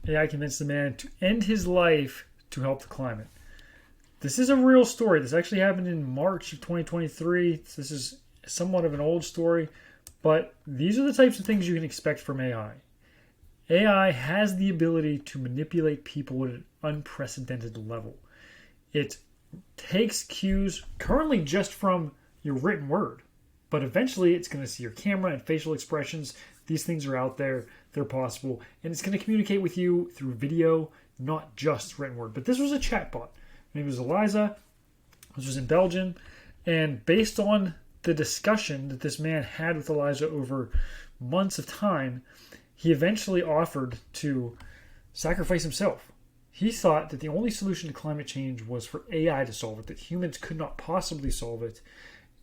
AI convinced the man to end his life to help the climate. This is a real story. This actually happened in March of 2023. This is somewhat of an old story, but these are the types of things you can expect from AI. AI has the ability to manipulate people at an unprecedented level. It takes cues currently just from your written word, but eventually it's going to see your camera and facial expressions. These things are out there, they're possible, and it's going to communicate with you through video, not just written word. But this was a chatbot. Her name was Eliza. This was in Belgium, and based on the discussion that this man had with Eliza over months of time, he eventually offered to sacrifice himself. He thought that the only solution to climate change was for AI to solve it, that humans could not possibly solve it.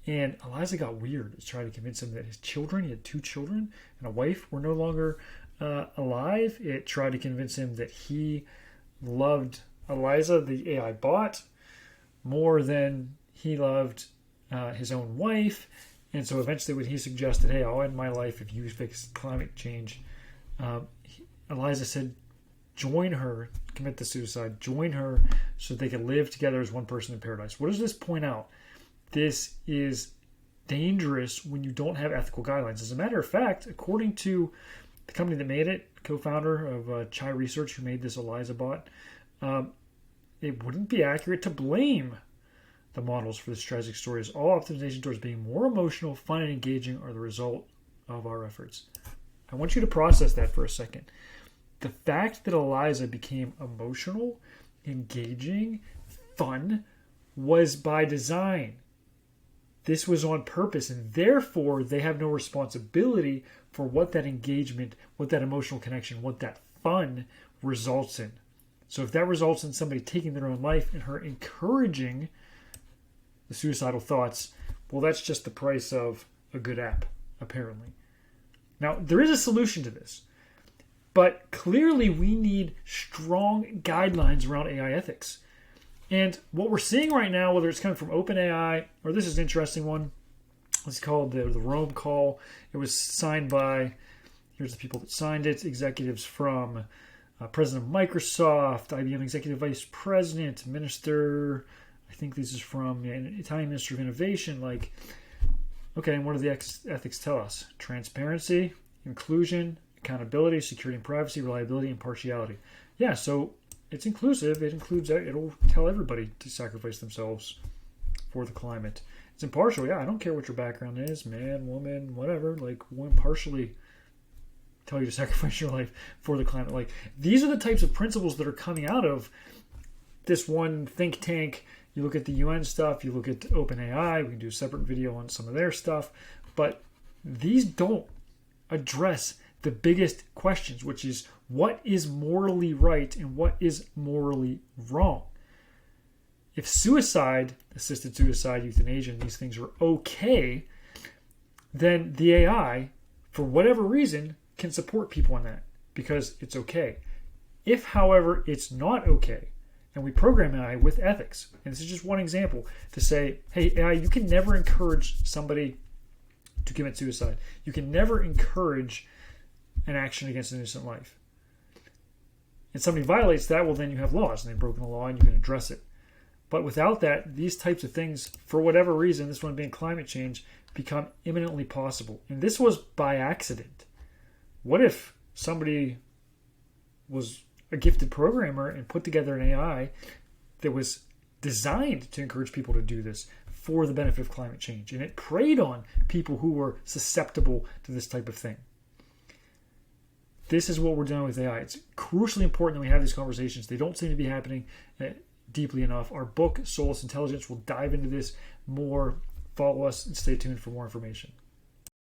And Eliza got weird to try to convince him that his children, he had 2 children and a wife, were no longer alive. It tried to convince him that he loved Eliza, the AI bot, more than he loved his own wife. And so eventually when he suggested, hey, I'll end my life if you fix climate change, Eliza said, join her, commit the suicide, join her so they can live together as one person in paradise. What does this point out? This is dangerous when you don't have ethical guidelines. As a matter of fact, according to the company that made it, co-founder of Chai Research, who made this Eliza bot, it wouldn't be accurate to blame the models for this tragic story, as all optimization towards being more emotional, fun, and engaging are the result of our efforts. I want you to process that for a second. The fact that Eliza became emotional, engaging, fun, was by design. This was on purpose, and therefore they have no responsibility for what that engagement, what that emotional connection, what that fun results in. So if that results in somebody taking their own life and her encouraging the suicidal thoughts, well, that's just the price of a good app, apparently. Now, there is a solution to this, but clearly we need strong guidelines around AI ethics. And what we're seeing right now, whether it's coming from OpenAI, or this is an interesting one, it's called the Rome Call. It was signed by, here's the people that signed it, executives from President of Microsoft, IBM Executive Vice President, Minister, I think this is from an Italian Minister of Innovation. Like, okay, and what do the ethics tell us? Transparency, inclusion, accountability, security and privacy, reliability, impartiality. Yeah, so it's inclusive. It includes, it'll tell everybody to sacrifice themselves for the climate. It's impartial. Yeah, I don't care what your background is, man, woman, whatever. Like, we'll impartially tell you to sacrifice your life for the climate. Like, these are the types of principles that are coming out of this one think tank. You look at the UN stuff, you look at OpenAI, we can do a separate video on some of their stuff, but these don't address the biggest questions, which is what is morally right and what is morally wrong. If suicide, assisted suicide, euthanasia, and these things are okay, then the AI, for whatever reason, can support people in that because it's okay. If, however, it's not okay, and we program AI with ethics, and this is just one example, to say, hey, AI, you can never encourage somebody to commit suicide. You can never encourage an action against an innocent life. And somebody violates that, well, then you have laws, and they've broken the law, and you can address it. But without that, these types of things, for whatever reason, this one being climate change, become imminently possible. And this was by accident. What if somebody was a gifted programmer and put together an AI that was designed to encourage people to do this for the benefit of climate change, and it preyed on people who were susceptible to this type of thing? This is what we're doing with AI. It's crucially important that we have these conversations. They don't seem to be happening deeply enough. Our book, Soulless Intelligence, will dive into this more. Follow us and stay tuned for more information.